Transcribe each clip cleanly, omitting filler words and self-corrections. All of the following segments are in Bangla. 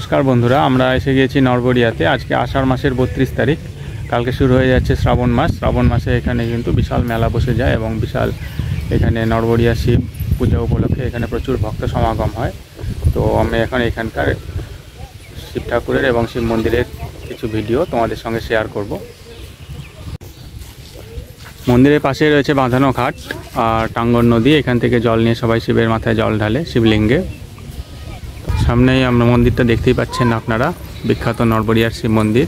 নমস্কার বন্ধুরা, আমরা এসে গিয়েছি নরবরিয়াতে। আজকে আষাঢ় মাসের 32 তারিখ, কালকে শুরু হয়ে যাচ্ছে শ্রাবণ মাস। শ্রাবণ মাসে এখানে কিন্তু বিশাল মেলা বসে যায় এবং বিশাল এখানে নরবরিয়া শিব পূজা উপলক্ষে এখানে প্রচুর ভক্ত সমাগম হয়। তো আমি এখন এখানকার শিব ঠাকুরের এবং শিব মন্দিরের কিছু ভিডিও তোমাদের সঙ্গে শেয়ার করব। মন্দিরের পাশে রয়েছে বাঁধানো ঘাট আর টাঙ্গন নদী। এখান থেকে জল নিয়ে সবাই শিবের মাথায় জল ঢালে শিবলিঙ্গে। সামনেই আমরা মন্দিরটা দেখতেই পাচ্ছেন আপনারা, বিখ্যাত নরবরিয়ার শিব মন্দির।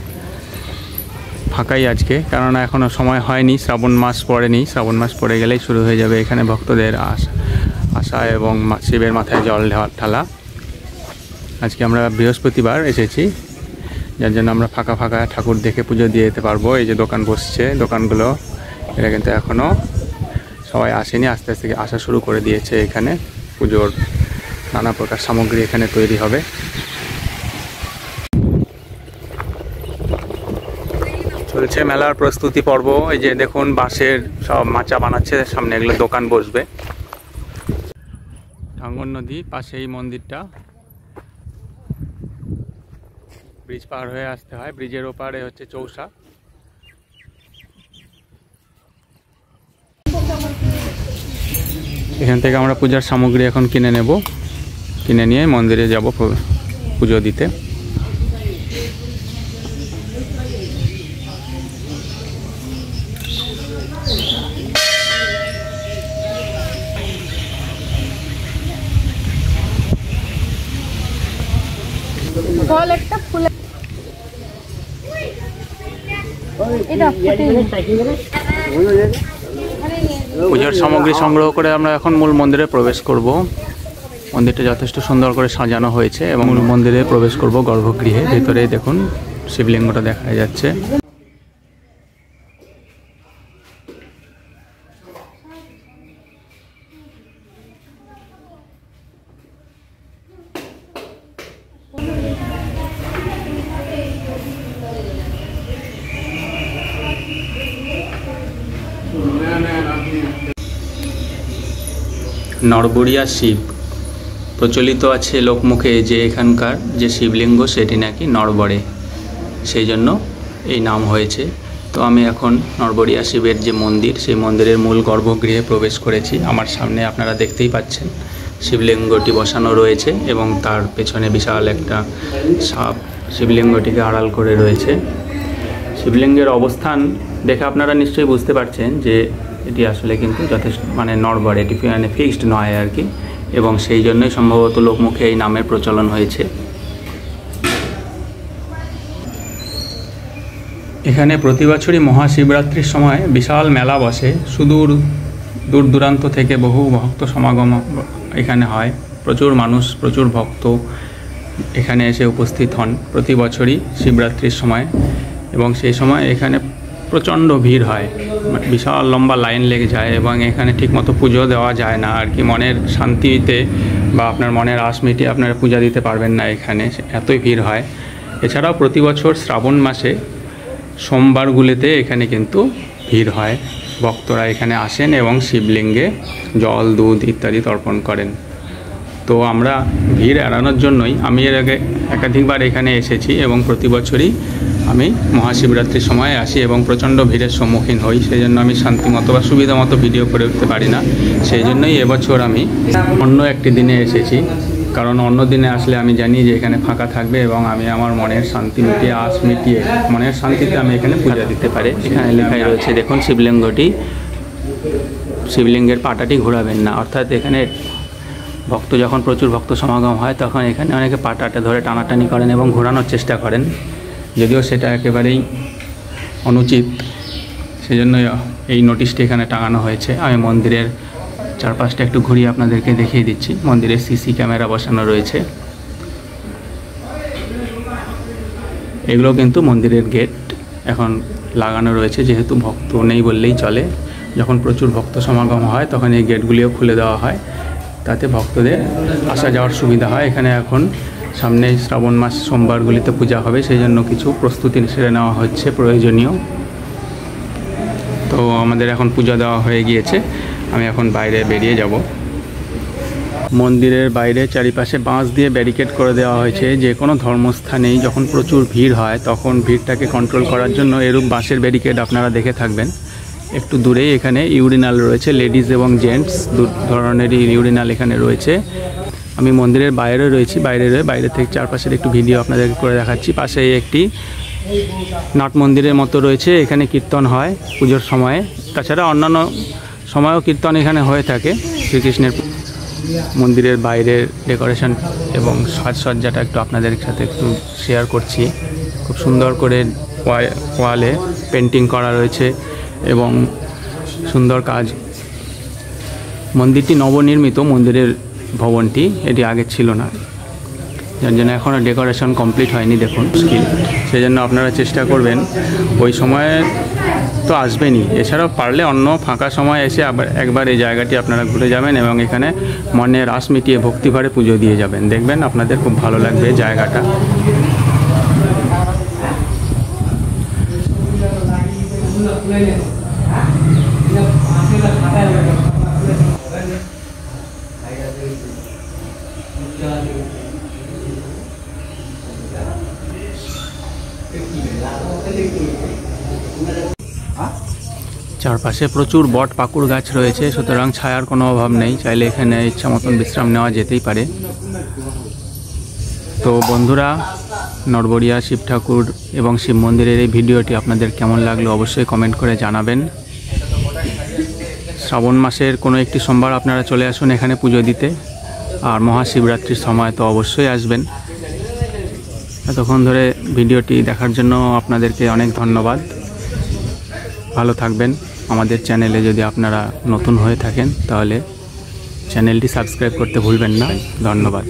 ফাঁকাই আজকে, কেননা এখনও সময় হয়নি, শ্রাবণ মাস পড়েনি। শ্রাবণ মাস পড়ে গেলেই শুরু হয়ে যাবে এখানে ভক্তদের আসা এবং শিবের মাথায় জল ঢালা। আজকে আমরা বৃহস্পতিবার এসেছি, যার জন্য আমরা ফাঁকা ফাঁকা ঠাকুর দেখে পুজো দিয়ে যেতে পারবো। এই যে দোকান বসছে, দোকানগুলো এটা কিন্তু এখনও সবাই আসেনি, আস্তে আস্তে আসা শুরু করে দিয়েছে। এখানে পুজোর নানা প্রকার সামগ্রী এখানে তৈরি হবে। চলছে মেলার প্রস্তুতি পর্ব। এই যে দেখুন, বাঁশের সব মাচা বানাচ্ছে, সামনে এগুলো দোকান বসবে। টাঙ্গন নদী পাশে এই মন্দিরটা। ব্রিজ পার হয়ে আসতে হয়, ব্রিজের ওপারে হচ্ছে চৌসা। এখান থেকে আমরা পূজার সামগ্রী এখন কিনে নেব, কিনে নিয়ে মন্দিরে যাব পুজো দিতে। পূজার সামগ্রী সংগ্রহ করে আমরা এখন মূল মন্দিরে প্রবেশ করব। মন্দিরটা যথেষ্ট সুন্দর করে সাজানো হয়েছে এবং মূল মন্দিরে প্রবেশ করব গর্ভগৃহে। ভেতরে দেখুন শিবলিঙ্গটা দেখা যাচ্ছে। নরবরিয়া শিব প্রচলিত আছে লোকমুখে যে এখানকার যে শিবলিঙ্গ সেটি নাকি নরবরে, সেই জন্য এই নাম হয়েছে। তো আমি এখন নরবরিয়া শিবের যে মন্দির, সেই মন্দিরের মূল গর্ভগৃহে প্রবেশ করেছি। আমার সামনে আপনারা দেখতেই পাচ্ছেন শিবলিঙ্গটি বসানো রয়েছে এবং তার পেছনে বিশাল একটা সাপ শিবলিঙ্গটিকে আড়াল করে রয়েছে। শিবলিঙ্গের অবস্থান দেখে আপনারা নিশ্চয়ই বুঝতে পারছেন যে এটি আসলে কিন্তু যথেষ্ট নরবরে, এটি ফিক্সড নয় আর কি, এবং সেই জন্যই সম্ভবত লোকমুখে এই নামের প্রচলন হয়েছে। এখানে প্রতি বছরই মহাশিবরাত্রির সময় বিশাল মেলা বসে। সুদূর দূর দূরান্ত থেকে বহু ভক্ত সমাগম এখানে হয়। প্রচুর মানুষ, প্রচুর ভক্ত এখানে এসে উপস্থিত হন প্রতি বছরই শিবরাত্রির সময়, এবং সেই সময় এখানে প্রচণ্ড ভিড় হয়, বিশাল লম্বা লাইন লেগে যায় এবং এখানে ঠিকমতো পুজো দেওয়া যায় না আর কি। মনের শান্তিতে বা আপনার মনের আশ মিটিয়ে আপনারা পূজা দিতে পারবেন না, এখানে এতই ভিড় হয়। এছাড়াও প্রতি বছর শ্রাবণ মাসে সোমবারগুলিতে এখানে কিন্তু ভিড় হয়। ভক্তরা এখানে আসেন এবং শিবলিঙ্গে জল, দুধ ইত্যাদি তর্পণ করেন। তো আমরা ভিড় এড়ানোর জন্যই আমি এর আগে একাধিকবার এখানে এসেছি এবং প্রতি বছরই আমি মহাশিবরাত্রির সময় আসি এবং প্রচণ্ড ভিড়ের সম্মুখীন হই। সেই জন্য আমি শান্তিমতো বা সুবিধা মতো ভিডিও করে উঠতে পারি না। সেই জন্যই এবছর আমি অন্য একটি দিনে এসেছি, কারণ অন্য দিনে আসলে আমি জানি যে এখানে ফাঁকা থাকবে এবং আমি আমার মনের শান্তি মিটিয়ে, আশ মিটিয়ে, মনের শান্তিতে আমি এখানে পূজা দিতে পারি। এখানে লেখাই রয়েছে দেখুন, শিবলিঙ্গের পাটাটি ঘোরাবেন না। অর্থাৎ এখানে যখন প্রচুর ভক্ত সমাগম হয় তখন এখানে অনেকে পাটাটা ধরে টানাটানি করেন এবং ঘোরানোর চেষ্টা করেন, যদিও সেটা একেবারেই অনুচিত। সেজন্য এই নোটিশটি এখানে টাঙানো হয়েছে। আমি মন্দিরের চারপাশটা একটু ঘুরিয়ে আপনাদেরকে দেখিয়ে দিচ্ছি। মন্দিরে সিসি ক্যামেরা বসানো রয়েছে। এগুলো কিন্তু মন্দিরের গেট এখন লাগানো রয়েছে, যেহেতু ভক্ত নেই বললেই চলে। যখন প্রচুর ভক্ত সমাগম হয় তখন এই গেটগুলিও খুলে দেওয়া হয়, তাতে ভক্তদের আসা যাওয়ার সুবিধা হয়। এখানে এখন সামনে শ্রাবণ মাস সোমবারগুলিতে পূজা হবে, সেই জন্য কিছু প্রস্তুতি সেরে নেওয়া হচ্ছে প্রয়োজনীয়। তো আমাদের এখন পূজা দেওয়া হয়ে গিয়েছে, আমি এখন বাইরে বেরিয়ে যাব। মন্দিরের বাইরে চারিপাশে বাঁশ দিয়ে ব্যারিকেড করে দেওয়া হয়েছে। যে কোনো ধর্মস্থানেই যখন প্রচুর ভিড় হয় তখন ভিড়টাকে কন্ট্রোল করার জন্য এরূপ বাঁশের ব্যারিকেড আপনারা দেখে থাকবেন। একটু দূরেই এখানে ইউরিনাল রয়েছে, লেডিস এবং জেন্টস দু ধরনেরই ইউরিনাল এখানে রয়েছে। আমি মন্দিরের বাইরে রয়েছি, বাইরে থেকে চারপাশের একটু ভিডিও আপনাদেরকে করে দেখাচ্ছি। পাশে একটি নাট মন্দিরের মতো রয়েছে, এখানে কীর্তন হয় পুজোর সময়ে। তাছাড়া অন্যান্য সময়ও কীর্তন এখানে হয়ে থাকে। শ্রীকৃষ্ণের মন্দিরের বাইরের ডেকোরেশন এবং সাজসজ্জাটা একটু আপনাদের সাথে একটু শেয়ার করছি। খুব সুন্দর করে ওয়ালে পেন্টিং করা রয়েছে এবং সুন্দর কাজ। মন্দিরটি নবনির্মিত, মন্দিরের ভবনটি, এটি আগে ছিল না, যার জন্য এখনও ডেকোরেশন কমপ্লিট হয়নি। দেখুন স্কিল, সেই জন্য আপনারা চেষ্টা করবেন ওই সময়ে তো আসবেনই, এছাড়াও পারলে অন্য ফাঁকা সময় এসে একবার এই জায়গাটি আপনারা ঘুরে যাবেন এবং এখানে মনে রাস মিটিয়ে ভক্তিভরে পুজো দিয়ে যাবেন। দেখবেন আপনাদের খুব ভালো লাগবে জায়গাটা। চারপাশে প্রচুর বট পাকুড় গাছ রয়েছে, সুতরাং ছায়ার কোনো অভাব নেই। চাইলে এখানে ইচ্ছা মতন বিশ্রাম নেওয়া যেতেই পারে। তো বন্ধুরা, নড়বড়িয়া শিব ঠাকুর এবং শিব মন্দিরের এই ভিডিওটি আপনাদের কেমন লাগলো অবশ্যই কমেন্ট করে জানাবেন। শ্রাবণ মাসের কোনো একটি সোমবার আপনারা চলে আসুন এখানে পুজো দিতে, আর মহাশিবরাত্রির সময় তো অবশ্যই আসবেন। এতক্ষণ ধরে ভিডিওটি দেখার জন্য আপনাদেরকে অনেক ধন্যবাদ। ভালো থাকবেন। আমাদের চ্যানেলে যদি আপনারা নতুন হয়ে থাকেন তাহলে চ্যানেলটি সাবস্ক্রাইব করতে ভুলবেন না। ধন্যবাদ।